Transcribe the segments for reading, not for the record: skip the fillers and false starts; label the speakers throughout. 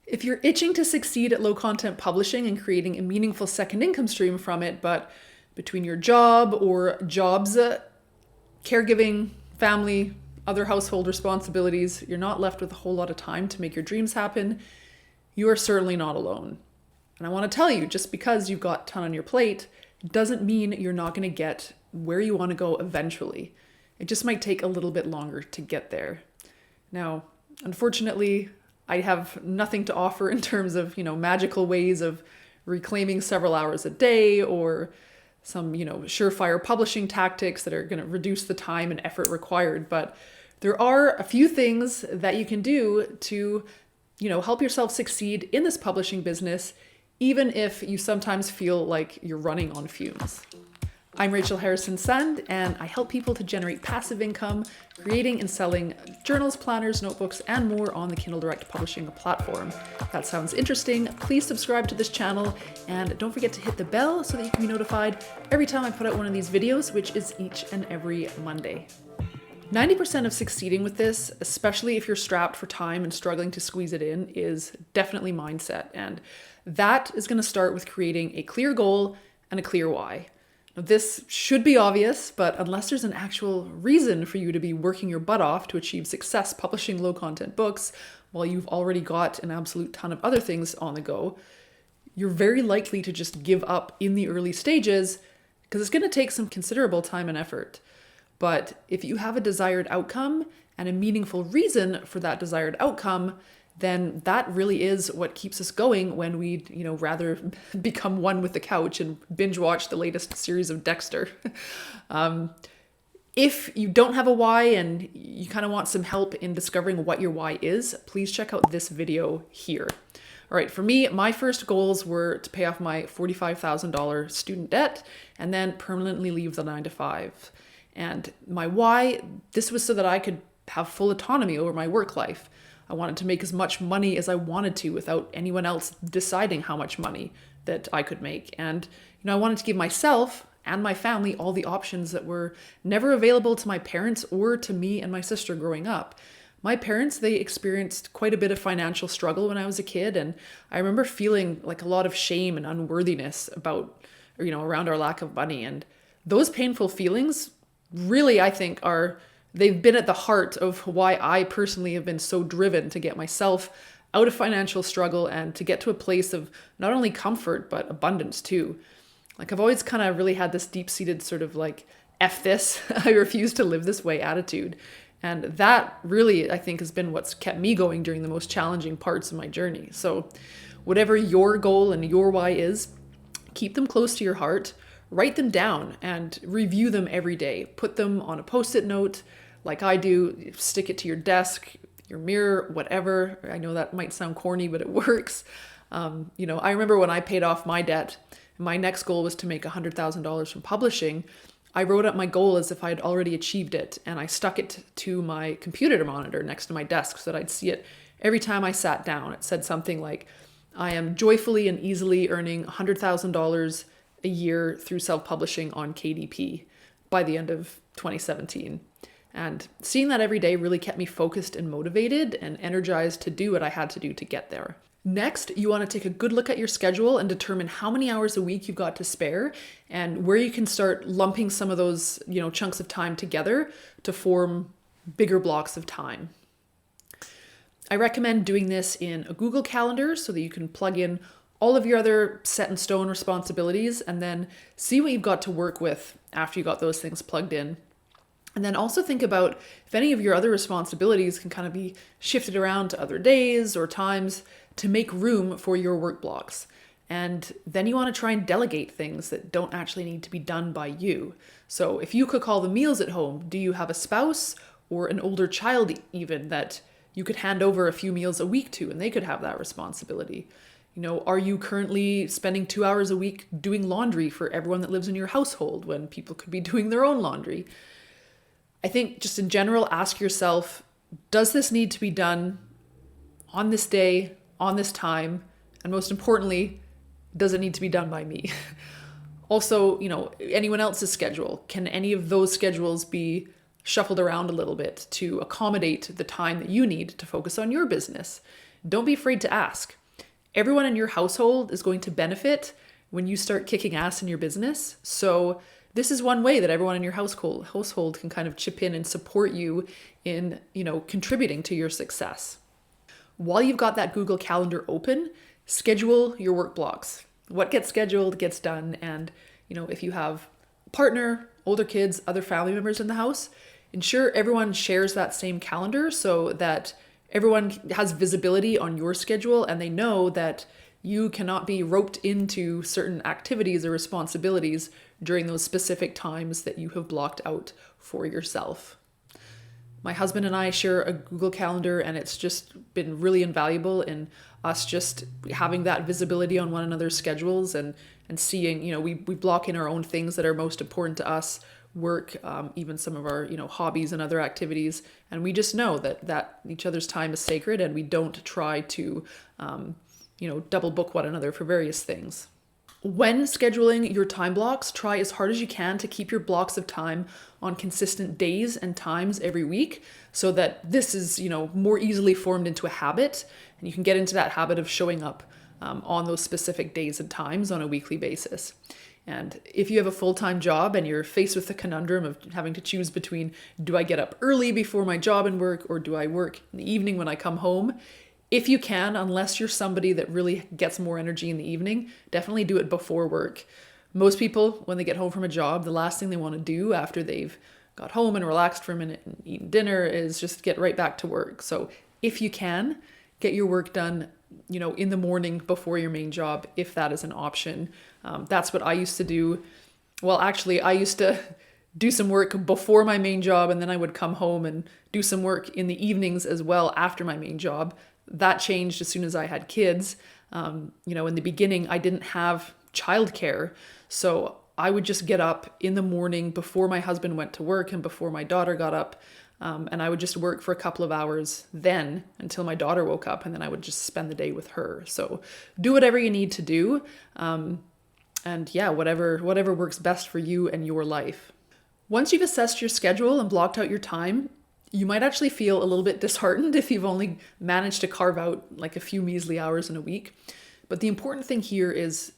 Speaker 1: If you're itching to succeed at low content publishing and creating a meaningful second income stream from it, but between your job or jobs, caregiving, family, other household responsibilities, you're not left with a whole lot of time to make your dreams happen, you are certainly not alone. And I want to tell you, just because you've got a ton on your plate doesn't mean you're not going to get where you want to go eventually. It just might take a little bit longer to get there. Now, unfortunately, I have nothing to offer in terms of, magical ways of reclaiming several hours a day or some, surefire publishing tactics that are going to reduce the time and effort required. But there are a few things that you can do to, help yourself succeed in this publishing business, even if you sometimes feel like you're running on fumes. I'm Rachel Harrison-Sand, and I help people to generate passive income, creating and selling journals, planners, notebooks, and more on the Kindle Direct publishing platform. If that sounds interesting, please subscribe to this channel, and don't forget to hit the bell so that you can be notified every time I put out one of these videos, which is each and every Monday. 90% of succeeding with this, especially if you're strapped for time and struggling to squeeze it in, is definitely mindset. And that is going to start with creating a clear goal and a clear why. Now, this should be obvious, but unless there's an actual reason for you to be working your butt off to achieve success publishing low content books while you've already got an absolute ton of other things on the go, you're very likely to just give up in the early stages because it's going to take some considerable time and effort. But if you have a desired outcome and a meaningful reason for that desired outcome, then that really is what keeps us going when we, rather become one with the couch and binge watch the latest series of Dexter. If you don't have a why and you kind of want some help in discovering what your why is, please check out this video here. All right, for me, my first goals were to pay off my $45,000 student debt and then permanently leave the 9-to-5. And my why, this was so that I could have full autonomy over my work life. I wanted to make as much money as I wanted to without anyone else deciding how much money that I could make. And, I wanted to give myself and my family all the options that were never available to my parents or to me and my sister growing up. My parents, they experienced quite a bit of financial struggle when I was a kid. And I remember feeling like a lot of shame and unworthiness about, around our lack of money. And those painful feelings really, I think, they've been at the heart of why I personally have been so driven to get myself out of financial struggle and to get to a place of not only comfort, but abundance too. Like, I've always kind of really had this deep-seated sort of like, F this, I refuse to live this way attitude. And that really, I think, has been what's kept me going during the most challenging parts of my journey. So whatever your goal and your why is, keep them close to your heart. Write them down and review them every day. Put them on a Post-it note like I do. Stick it to your desk, your mirror, whatever. I know that might sound corny, but it works. I remember when I paid off my debt, my next goal was to make $100,000 from publishing. I wrote up my goal as if I had already achieved it, and I stuck it to my computer monitor next to my desk so that I'd see it every time I sat down. It said something like, I am joyfully and easily earning $100,000 a year through self-publishing on KDP by the end of 2017. And seeing that every day really kept me focused and motivated and energized to do what I had to do to get there. Next, you want to take a good look at your schedule and determine how many hours a week you've got to spare and where you can start lumping some of those, chunks of time together to form bigger blocks of time. I recommend doing this in a Google Calendar so that you can plug in all of your other set in stone responsibilities and then see what you've got to work with after you got those things plugged in. And then also think about if any of your other responsibilities can kind of be shifted around to other days or times to make room for your work blocks. And then you want to try and delegate things that don't actually need to be done by you. So if you cook all the meals at home, do you have a spouse or an older child even that you could hand over a few meals a week to and they could have that responsibility? Are you currently spending 2 hours a week doing laundry for everyone that lives in your household when people could be doing their own laundry? I think just in general, ask yourself, does this need to be done on this day, on this time? And most importantly, does it need to be done by me? Also, anyone else's schedule. Can any of those schedules be shuffled around a little bit to accommodate the time that you need to focus on your business? don't be afraid to ask. Everyone in your household is going to benefit when you start kicking ass in your business. So this is one way that everyone in your household can kind of chip in and support you in, contributing to your success. While you've got that Google Calendar open, schedule your work blocks. What gets scheduled gets done. And, if you have a partner, older kids, other family members in the house, ensure everyone shares that same calendar so that everyone has visibility on your schedule and they know that you cannot be roped into certain activities or responsibilities during those specific times that you have blocked out for yourself. My husband and I share a Google Calendar, and it's just been really invaluable in us just having that visibility on one another's schedules and seeing, we block in our own things that are most important to us, work, even some of our, hobbies and other activities. And we just know that each other's time is sacred, and we don't try to, double book one another for various things. When scheduling your time blocks, try as hard as you can to keep your blocks of time on consistent days and times every week so that this is, more easily formed into a habit, and you can get into that habit of showing up on those specific days and times on a weekly basis. And if you have a full-time job and you're faced with the conundrum of having to choose between, do I get up early before my job and work, or do I work in the evening when I come home? If you can, unless you're somebody that really gets more energy in the evening, definitely do it before work. Most people, when they get home from a job, the last thing they want to do after they've got home and relaxed for a minute and eaten dinner is just get right back to work. So if you can, get your work done, in the morning before your main job, if that is an option. That's what I used to do. Well, actually, I used to do some work before my main job, and then I would come home and do some work in the evenings as well after my main job. That changed as soon as I had kids. In the beginning, I didn't have childcare. So I would just get up in the morning before my husband went to work and before my daughter got up. And I would just work for a couple of hours then until my daughter woke up, and then I would just spend the day with her. So do whatever you need to do. Whatever works best for you and your life. Once you've assessed your schedule and blocked out your time, you might actually feel a little bit disheartened if you've only managed to carve out like a few measly hours in a week. But the important thing here is,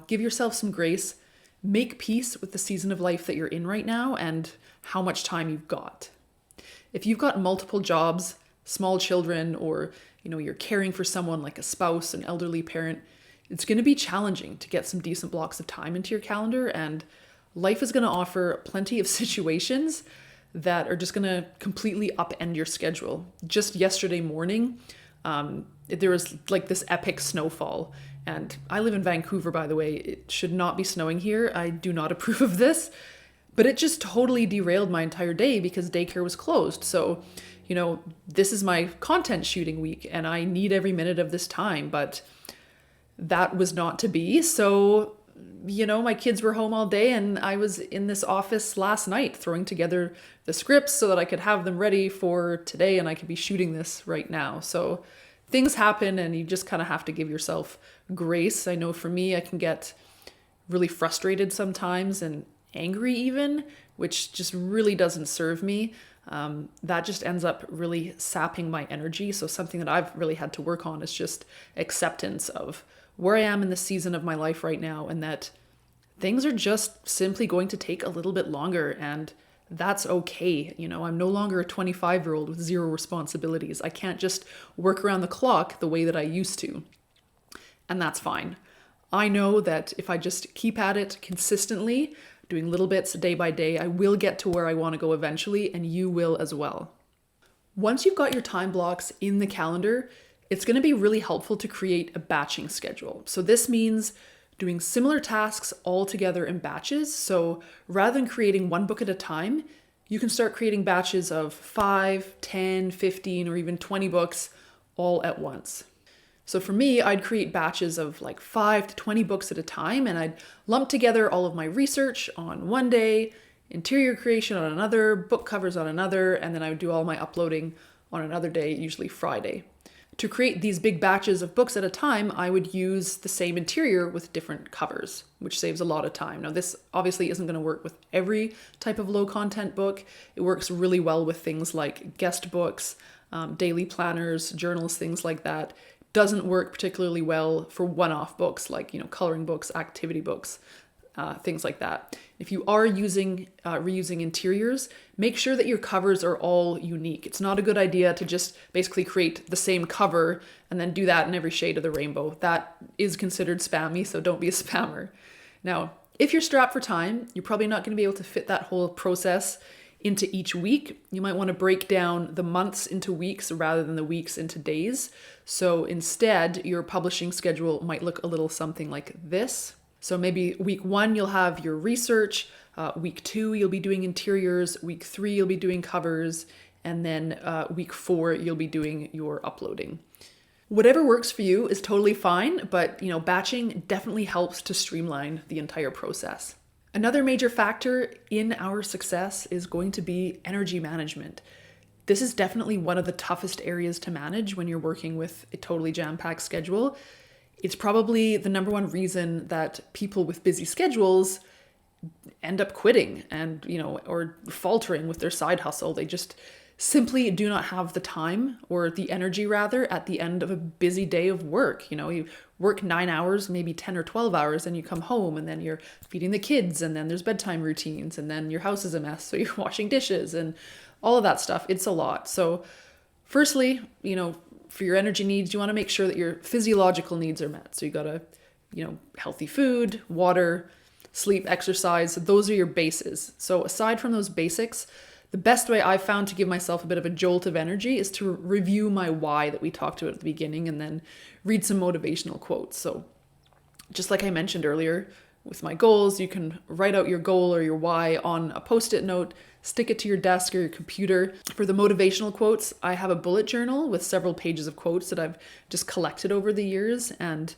Speaker 1: give yourself some grace, make peace with the season of life that you're in right now and how much time you've got. If you've got multiple jobs, small children, or, you're caring for someone like a spouse, an elderly parent, it's going to be challenging to get some decent blocks of time into your calendar, and life is going to offer plenty of situations that are just going to completely upend your schedule. Just yesterday morning, there was like this epic snowfall, and I live in Vancouver, by the way. It should not be snowing here. I do not approve of this, but it just totally derailed my entire day because daycare was closed. So, this is my content shooting week and I need every minute of this time, but that was not to be. So, my kids were home all day and I was in this office last night throwing together the scripts so that I could have them ready for today and I could be shooting this right now. So things happen and you just kind of have to give yourself grace. I know for me, I can get really frustrated sometimes and angry even, which just really doesn't serve me. That just ends up really sapping my energy. So something that I've really had to work on is just acceptance of where I am in the season of my life right now, and that things are just simply going to take a little bit longer, and that's okay. I'm no longer a 25-year-old with zero responsibilities. I can't just work around the clock the way that I used to, and that's fine. I know that if I just keep at it consistently, doing little bits day by day, I will get to where I want to go eventually, and you will as well. Once you've got your time blocks in the calendar, it's going to be really helpful to create a batching schedule. So this means doing similar tasks all together in batches. So rather than creating one book at a time, you can start creating batches of 5, 10, 15, or even 20 books all at once. So for me, I'd create batches of like 5 to 20 books at a time, and I'd lump together all of my research on one day, interior creation on another, book covers on another, and then I would do all my uploading on another day, usually Friday. To create these big batches of books at a time, I would use the same interior with different covers, which saves a lot of time. Now, this obviously isn't going to work with every type of low content book. It works really well with things like guest books, daily planners, journals, things like that. Doesn't work particularly well for one-off books like, coloring books, activity books, things like that. If you are reusing interiors, make sure that your covers are all unique. It's not a good idea to just basically create the same cover and then do that in every shade of the rainbow. That is considered spammy, so don't be a spammer. Now, if you're strapped for time, you're probably not going to be able to fit that whole process into each week. You might want to break down the months into weeks rather than the weeks into days. So instead, your publishing schedule might look a little something like this. So maybe week 1, you'll have your research. Week 2, you'll be doing interiors. Week 3, you'll be doing covers. And then week 4, you'll be doing your uploading. Whatever works for you is totally fine, but batching definitely helps to streamline the entire process. Another major factor in our success is going to be energy management. This is definitely one of the toughest areas to manage when you're working with a totally jam-packed schedule. It's probably the number one reason that people with busy schedules end up quitting and, or faltering with their side hustle. They just simply do not have the time or the energy rather at the end of a busy day of work. You work 9 hours, maybe 10 or 12 hours, and you come home and then you're feeding the kids and then there's bedtime routines and then your house is a mess. So you're washing dishes and all of that stuff. It's a lot. So firstly, for your energy needs, you want to make sure that your physiological needs are met. So you got to, healthy food, water, sleep, exercise. Those are your bases. So aside from those basics, the best way I've found to give myself a bit of a jolt of energy is to review my why that we talked about at the beginning and then read some motivational quotes. So just like I mentioned earlier, with my goals, you can write out your goal or your why on a Post-it note, stick it to your desk or your computer. For the motivational quotes, I have a bullet journal with several pages of quotes that I've just collected over the years. And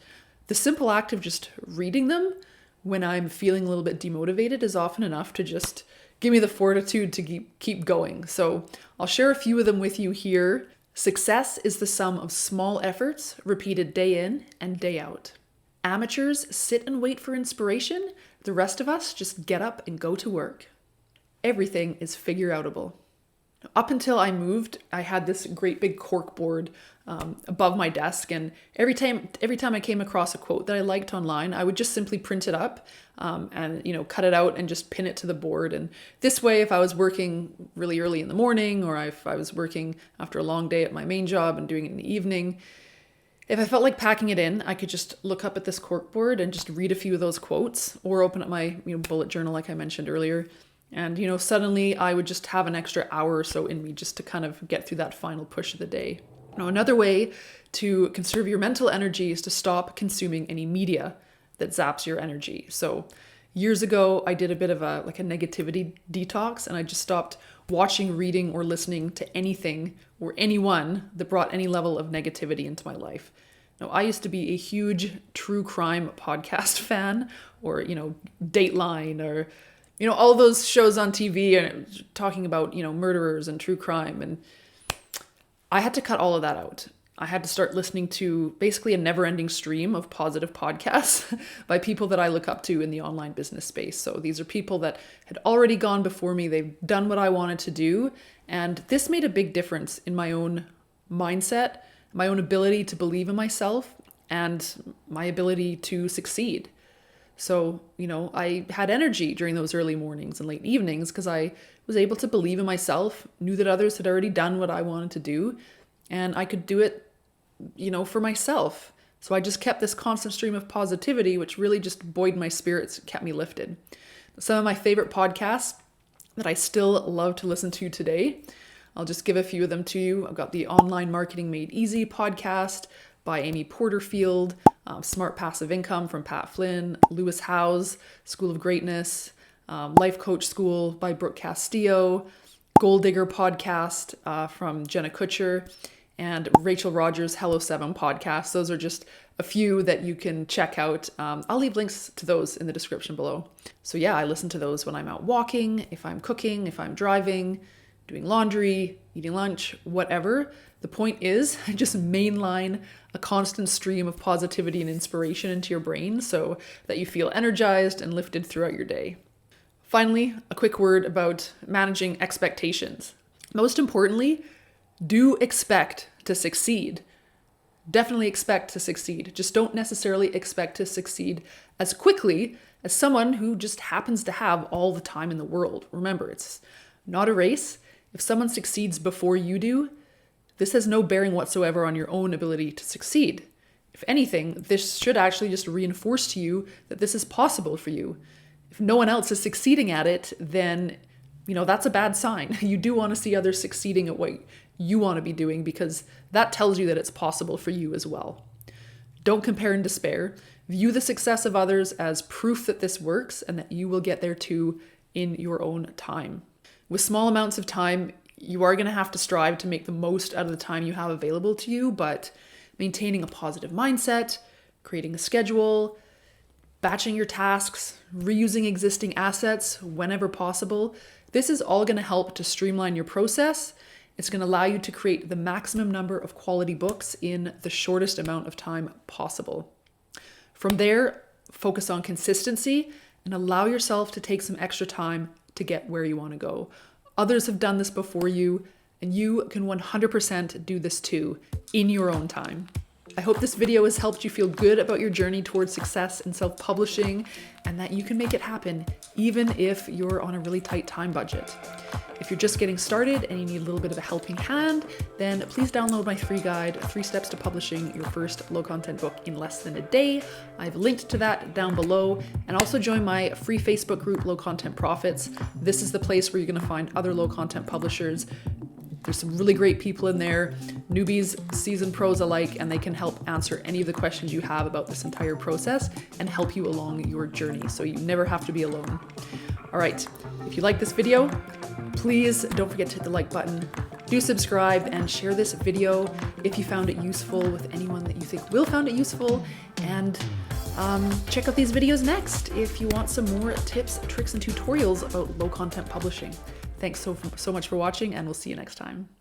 Speaker 1: the simple act of just reading them when I'm feeling a little bit demotivated is often enough to just give me the fortitude to keep going. So I'll share a few of them with you here. Success is the sum of small efforts repeated day in and day out. Amateurs sit and wait for inspiration. The rest of us just get up and go to work. Everything is figure-outable. Up until I moved, I had this great big cork board above my desk, and every time I came across a quote that I liked online, I would just simply print it up and cut it out and just pin it to the board. And this way, if I was working really early in the morning, or if I was working after a long day at my main job and doing it in the evening, if I felt like packing it in, I could just look up at this cork board and just read a few of those quotes, or open up my bullet journal like I mentioned earlier. And, suddenly I would just have an extra hour or so in me just to kind of get through that final push of the day. Now, another way to conserve your mental energy is to stop consuming any media that zaps your energy. So years ago, I did a bit of a negativity detox, and I just stopped watching, reading, or listening to anything or anyone that brought any level of negativity into my life. Now, I used to be a huge true crime podcast fan, or, Dateline, or all those shows on TV and talking about, murderers and true crime. And I had to cut all of that out. I had to start listening to basically a never-ending stream of positive podcasts by people that I look up to in the online business space. So these are people that had already gone before me. They've done what I wanted to do. And this made a big difference in my own mindset, my own ability to believe in myself, and my ability to succeed. So, I had energy during those early mornings and late evenings because I was able to believe in myself, knew that others had already done what I wanted to do, and I could do it, for myself. So I just kept this constant stream of positivity, which really just buoyed my spirits, kept me lifted. Some of my favorite podcasts that I still love to listen to today, I'll just give a few of them to you. I've got the Online Marketing Made Easy podcast by Amy Porterfield, Smart Passive Income from Pat Flynn, Lewis Howes, School of Greatness, Life Coach School by Brooke Castillo, Gold Digger podcast from Jenna Kutcher, and Rachel Rogers' Hello 7 podcast. Those are just a few that you can check out. I'll leave links to those in the description below. So yeah, I listen to those when I'm out walking, if I'm cooking, if I'm driving, doing laundry, eating lunch, whatever. The point is, just mainline a constant stream of positivity and inspiration into your brain so that you feel energized and lifted throughout your day. Finally, a quick word about managing expectations. Most importantly, Do expect to succeed. Definitely expect to succeed. Just don't necessarily expect to succeed as quickly as someone who just happens to have all the time in the world. Remember, it's not a race. If someone succeeds before you do, this has no bearing whatsoever on your own ability to succeed. If anything, this should actually just reinforce to you that this is possible for you. If no one else is succeeding at it, then, that's a bad sign. You do want to see others succeeding at what you want to be doing, because that tells you that it's possible for you as well. Don't compare and despair. View the success of others as proof that this works and that you will get there too in your own time. With small amounts of time, you are going to have to strive to make the most out of the time you have available to you, but maintaining a positive mindset, creating a schedule, batching your tasks, reusing existing assets whenever possible, this is all going to help to streamline your process. It's going to allow you to create the maximum number of quality books in the shortest amount of time possible. From there, focus on consistency and allow yourself to take some extra time to get where you want to go. Others have done this before you, and you can 100% do this too in your own time. I hope this video has helped you feel good about your journey towards success in self-publishing and that you can make it happen even if you're on a really tight time budget. If you're just getting started and you need a little bit of a helping hand, then please download my free guide, 3 Steps to Publishing Your First Low Content Book in Less Than a Day. I've linked to that down below, and also join my free Facebook group, Low Content Profits. This is the place where you're going to find other low content publishers. There's some really great people in there, newbies, seasoned pros alike, and they can help answer any of the questions you have about this entire process and help you along your journey, so you never have to be alone. All right, if you like this video, please don't forget to hit the like button. Do subscribe and share this video if you found it useful with anyone that you think will find it useful. And check out these videos next if you want some more tips, tricks, and tutorials about low content publishing. Thanks so much for watching, and we'll see you next time.